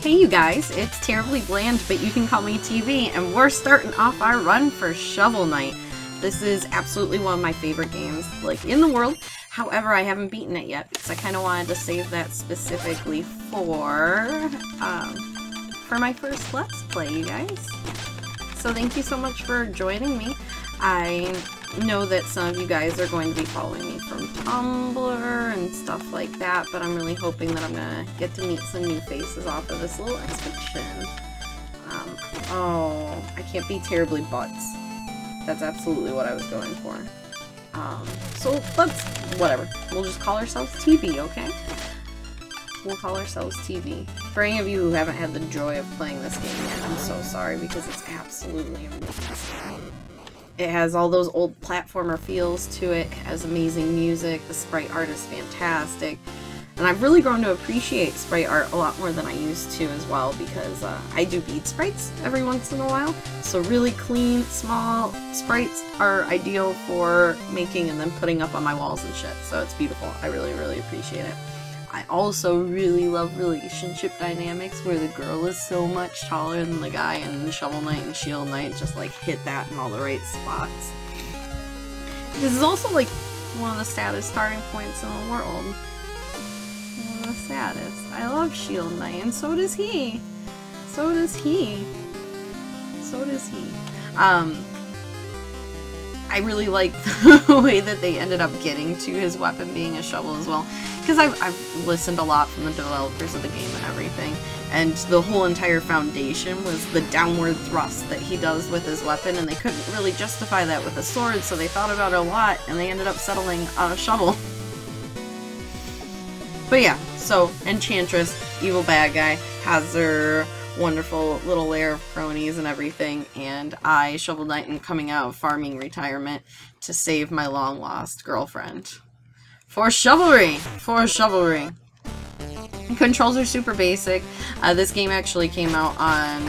Hey you guys, it's Terribly Bland, but you can call me TV, and we're starting off our run for Shovel Knight. This is absolutely one of my favorite games, like, in the world. However, I haven't beaten it yet, because I kind of wanted to save that specifically for my first Let's Play, you guys. So thank you so much for joining me. I know that some of you guys are going to be following me from Tumblr and stuff like that, but I'm really hoping that I'm gonna get to meet some new faces off of this little expedition. Oh, I can't be terribly butts. That's absolutely what I was going for. So let's, whatever. We'll just call ourselves TV, okay? We'll call ourselves TV. For any of you who haven't had the joy of playing this game yet, I'm so sorry because it's absolutely amazing. It has all those old platformer feels to it, it has amazing music, the sprite art is fantastic, and I've really grown to appreciate sprite art a lot more than I used to as well, because I do bead sprites every once in a while, so really clean, small sprites are ideal for making and then putting up on my walls and shit, so it's beautiful. I really, really appreciate it. I also really love relationship dynamics where the girl is so much taller than the guy, and Shovel Knight and Shield Knight just like hit that in all the right spots. This is also like one of the saddest starting points in the world. One of the saddest. I love Shield Knight, and so does he. So does he. So does he. I really like the way that they ended up getting to his weapon being a shovel as well. Because I've listened a lot from the developers of the game and everything, and the whole entire foundation was the downward thrust that he does with his weapon, and they couldn't really justify that with a sword, so they thought about it a lot, and they ended up settling on a shovel. But yeah, so Enchantress, evil bad guy, has her wonderful little lair of cronies and everything, and I, Shovel Knight, am coming out of farming retirement to save my long-lost girlfriend. For chivalry! For chivalry! Controls are super basic. This game actually came out on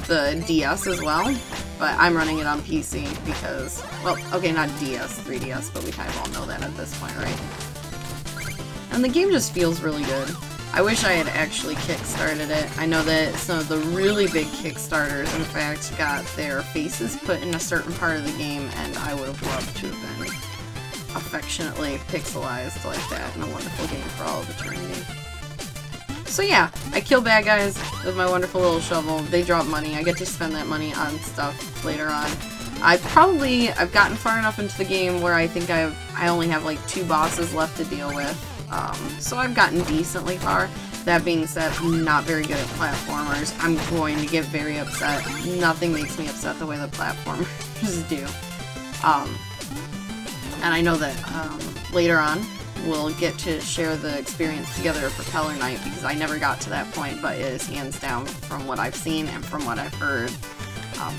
the DS as well, but I'm running it on PC because, well, okay, not DS, 3DS, but we kind of all know that at this point, right? And the game just feels really good. I wish I had actually kickstarted it. I know that some of the really big Kickstarters, in fact, got their faces put in a certain part of the game, and I would have loved to have been affectionately pixelized like that in a wonderful game for all of eternity. So yeah, I kill bad guys with my wonderful little shovel. They drop money. I get to spend that money on stuff later on. I've gotten far enough into the game where I think I only have like 2 bosses left to deal with. So I've gotten decently far. That being said, I'm not very good at platformers. I'm going to get very upset. Nothing makes me upset the way the platformers do. And I know that later on we'll get to share the experience together of Propeller Knight, because I never got to that point, but it is hands down, from what I've seen and from what I've heard,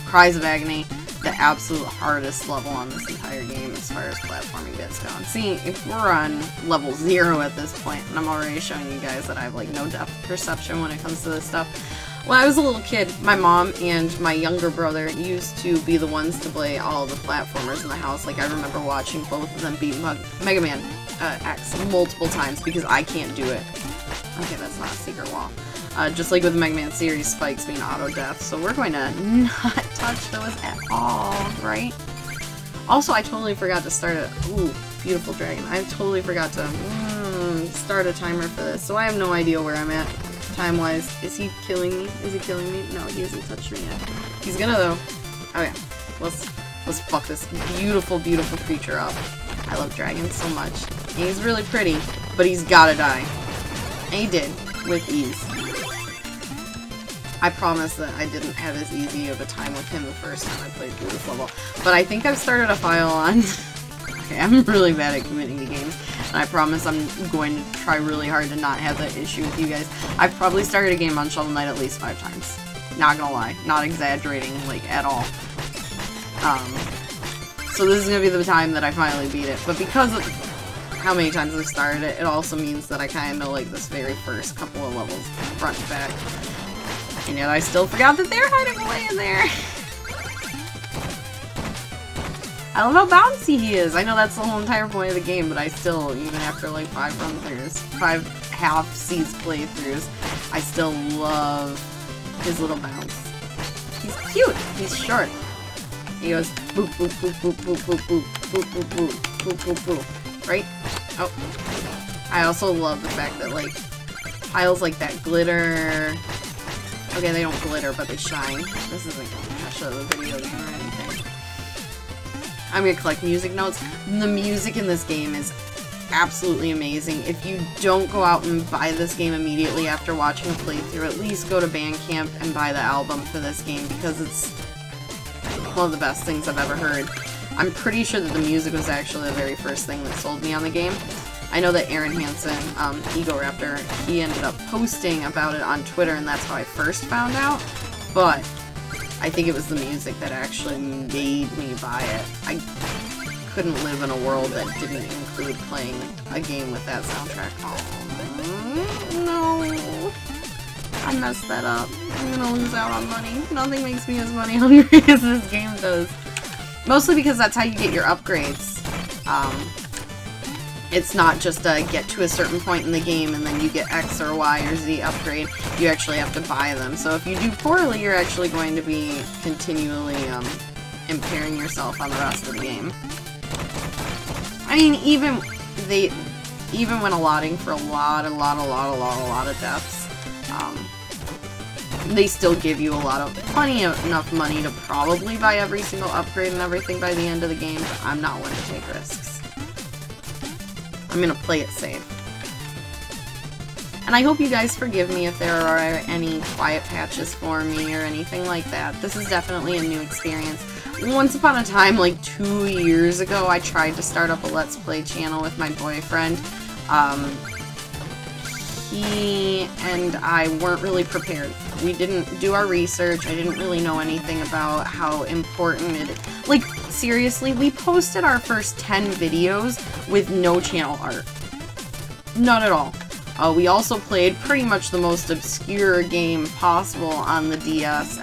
Cries of Agony, the absolute hardest level on this entire game as far as platforming bits go. And see, if we're on level 0 at this point, and I'm already showing you guys that I have like no depth perception when it comes to this stuff. When I was a little kid, my mom and my younger brother used to be the ones to play all the platformers in the house. Like, I remember watching both of them beat Mega Man X multiple times because I can't do it. Okay, that's not a secret wall. Just like with the Mega Man series, spikes being auto-death, so we're going to not touch those at all, right? Also, I totally forgot to start a... Ooh, beautiful dragon. I totally forgot to start a timer for this, so I have no idea where I'm at. Time-wise. Is he killing me? Is he killing me? No, he hasn't touched me yet. He's gonna, though. Oh yeah. Let's fuck this beautiful, beautiful creature up. I love dragons so much. And he's really pretty, but he's gotta die. And he did. With ease. I promise that I didn't have as easy of a time with him the first time I played through this level. But I think I've started a file on... Okay, I'm really bad at committing to games, and I promise I'm going to try really hard to not have that issue with you guys. I've probably started a game on Shovel Knight at least 5 times. Not gonna lie. Not exaggerating, like, at all. So this is gonna be the time that I finally beat it. But because of how many times I've started it, it also means that I kind of know, like, this very first couple of levels front to back. And yet I still forgot that they're hiding away in there. I love how bouncy he is. I know that's the whole entire point of the game, but I still, even after like 5 run-throughs, 5 half-seasoned playthroughs, I still love his little bounce. He's cute. He's short. He goes boop boop boop boop boop boop boop boop boop boop boop boop boop. Right? Oh. I also love the fact that like tiles like that glitter. Okay, they don't glitter, but they shine. This isn't gonna show the video game or anything. I'm gonna collect music notes. The music in this game is absolutely amazing. If you don't go out and buy this game immediately after watching a playthrough, at least go to Bandcamp and buy the album for this game because it's one of the best things I've ever heard. I'm pretty sure that the music was actually the very first thing that sold me on the game. I know that Aaron Hansen, Ego Raptor, he ended up posting about it on Twitter and that's how I first found out, but I think it was the music that actually made me buy it. I couldn't live in a world that didn't include playing a game with that soundtrack. Oh, no. I messed that up. I'm gonna lose out on money. Nothing makes me as money hungry as this game does. Mostly because that's how you get your upgrades. It's not just a get to a certain point in the game and then you get X or Y or Z upgrade. You actually have to buy them. So if you do poorly, you're actually going to be continually impairing yourself on the rest of the game. I mean, even when allotting for a lot of deaths, they still give you plenty enough money to probably buy every single upgrade and everything by the end of the game, but I'm not one to take risks. I'm gonna play it safe. And I hope you guys forgive me if there are any quiet patches for me or anything like that. This is definitely a new experience. Once upon a time, like 2 years ago, I tried to start up a Let's Play channel with my boyfriend. He and I weren't really prepared. We didn't do our research. I didn't really know anything about how important it is. Like, seriously, we posted our first 10 videos with no channel art. None at all. We also played pretty much the most obscure game possible on the DS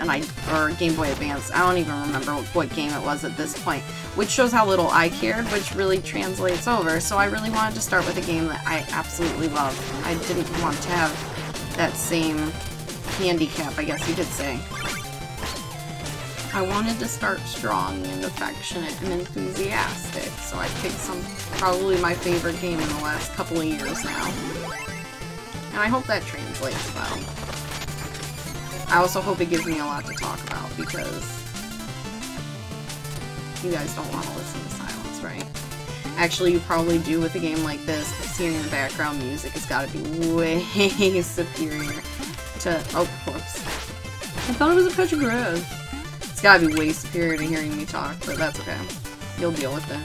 or Game Boy Advance. I don't even remember what game it was at this point, which shows how little I cared, which really translates over. So I really wanted to start with a game that I absolutely love. I didn't want to have that same handicap, I guess you could say. I wanted to start strong and affectionate and enthusiastic, so I picked probably my favorite game in the last couple of years now. And I hope that translates well. I also hope it gives me a lot to talk about, because you guys don't want to listen to silence, right? Actually, you probably do with a game like this. Hearing the background music has got to be way superior to... Oh, whoops. I thought it was a patch of grass. It's got to be way superior to hearing me talk, but that's okay. You'll deal with it.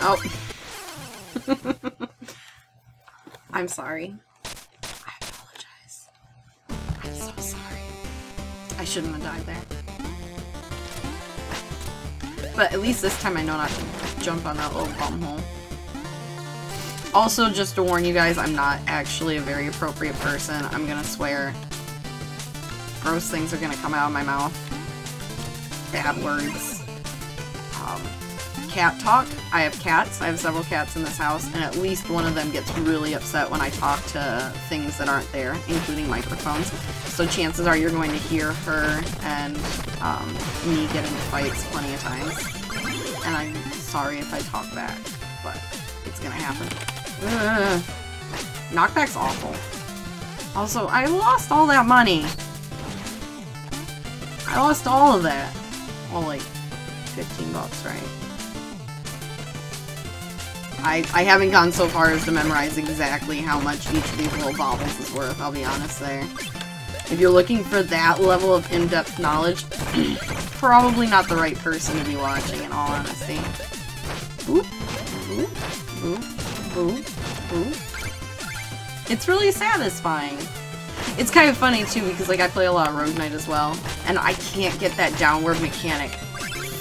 Oh. I'm sorry. I apologize. I'm so sorry. I shouldn't have died there. But at least this time I know not to jump on that little bum hole. Also, just to warn you guys, I'm not actually a very appropriate person. I'm gonna swear. Gross things are gonna come out of my mouth. Bad words. Cat talk. I have cats. I have several cats in this house, and at least one of them gets really upset when I talk to things that aren't there, including microphones. So chances are you're going to hear her and me get into fights plenty of times. And I'm sorry if I talk back, but it's gonna happen. Ugh. Knockback's awful. Also, I lost all that money. I lost all of that. Well, like 15 bucks, right? I haven't gone so far as to memorize exactly how much each of these little baubles is worth, I'll be honest there. If you're looking for that level of in-depth knowledge, probably not the right person to be watching, in all honesty. Boop, boop, boop, boop, boop. It's really satisfying. It's kind of funny too, because like I play a lot of Rogue Knight as well, and I can't get that downward mechanic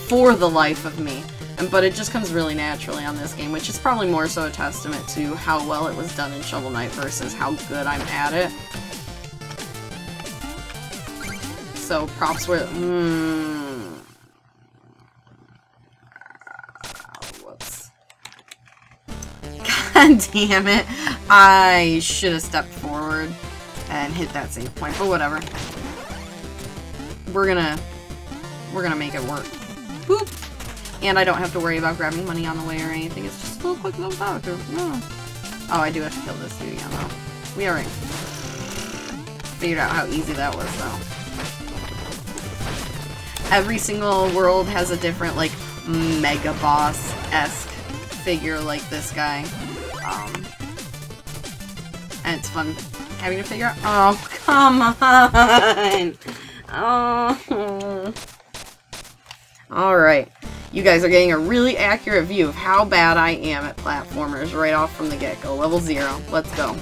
for the life of me. But it just comes really naturally on this game, which is probably more so a testament to how well it was done in Shovel Knight versus how good I'm at it. So props were... Whoops. God damn it. I should have stepped forward and hit that save point, but whatever. We're gonna make it work. Boop! And I don't have to worry about grabbing money on the way or anything. It's just a little quick little doctor. Oh, I do have to kill this dude again, though. We already figured out how easy that was, though. Every single world has a different, like, mega boss-esque figure like this guy. And it's fun having to figure out— oh, come on! Oh. Alright. You guys are getting a really accurate view of how bad I am at platformers right off from the get-go. Level 0. Let's go.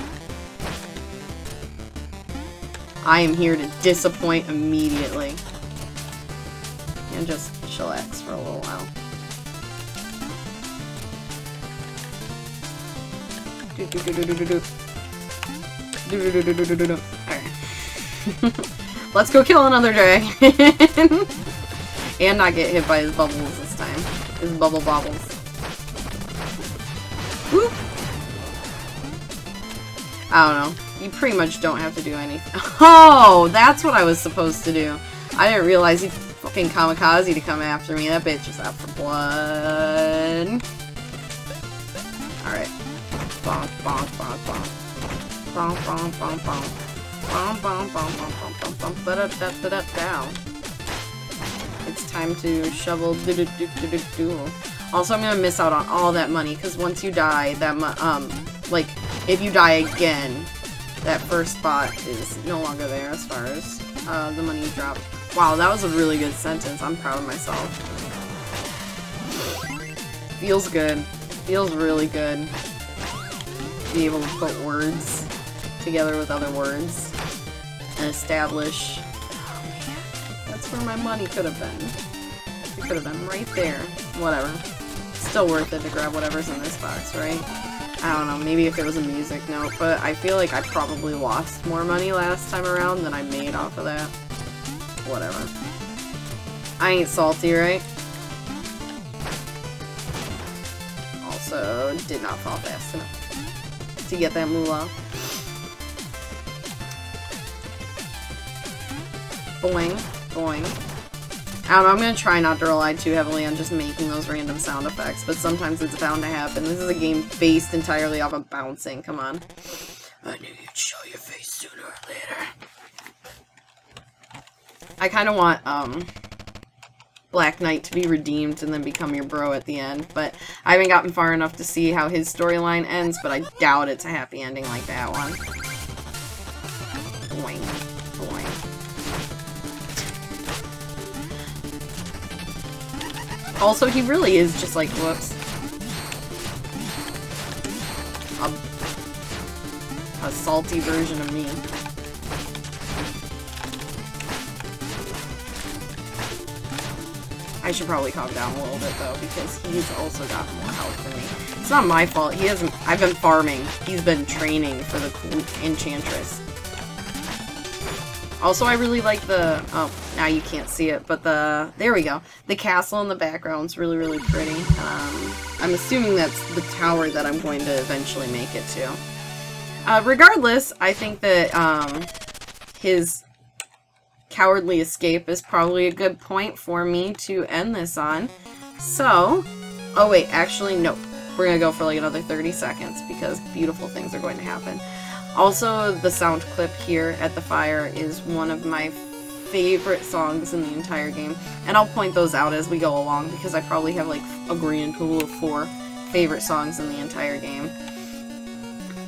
I am here to disappoint immediately. And just chillax for a little while. Alright. Let's go kill another dragon! And not get hit by his bubbles this time. His bubble bobbles. Woo! I don't know. You pretty much don't have to do anything. Oh! That's what I was supposed to do. I didn't realize he fucking kamikaze to come after me. That bitch is out for blood. Alright. Bonk, bonk, bonk, bonk. Bonk, bonk, bonk, bonk. Bonk, bonk, bonk, bonk, bonk, bonk, bonk. Ba-da-da-da-da-down. It's time to shovel do-do-do-do-do-do. Also, I'm gonna miss out on all that money, because once you die, that like, if you die again, that first spot is no longer there as far as the money you drop. Wow, that was a really good sentence. I'm proud of myself. Feels good. Feels really good to be able to put words together with other words and establish— that's where my money could have been. It could have been right there. Whatever. Still worth it to grab whatever's in this box, right? I don't know, maybe if it was a music note, but I feel like I probably lost more money last time around than I made off of that. Whatever. I ain't salty, right? Also, did not fall fast enough to get that moolah. Boing. Boing. I don't know, I'm gonna try not to rely too heavily on just making those random sound effects, but sometimes it's bound to happen. This is a game based entirely off of bouncing, come on. I knew you'd show your face sooner or later. I kinda want, Black Knight to be redeemed and then become your bro at the end, but I haven't gotten far enough to see how his storyline ends, but I doubt it's a happy ending like that one. Boing. Boing. Also, he really is just like, whoops. A salty version of me. I should probably calm down a little bit though, because he's also got more health than me. It's not my fault. He hasn't— I've been farming. He's been training for the Enchantress. Also, I really like the— oh, now you can't see it, but there we go. The castle in the background's really, really pretty. I'm assuming that's the tower that I'm going to eventually make it to. Regardless, I think that his cowardly escape is probably a good point for me to end this on. So— oh wait, actually, nope. We're gonna go for like another 30 seconds because beautiful things are going to happen. Also, the sound clip here at the fire is one of my favorite songs in the entire game, and I'll point those out as we go along because I probably have like a grand total of 4 favorite songs in the entire game.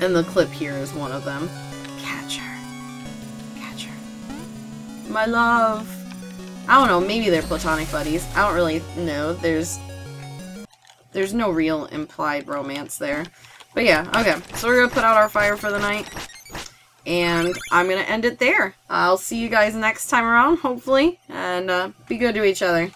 And the clip here is one of them. Catch her. Catch her. My love. I don't know, maybe they're platonic buddies. I don't really know. There's no real implied romance there. But yeah, okay, so we're gonna put out our fire for the night, and I'm gonna end it there. I'll see you guys next time around, hopefully, and be good to each other.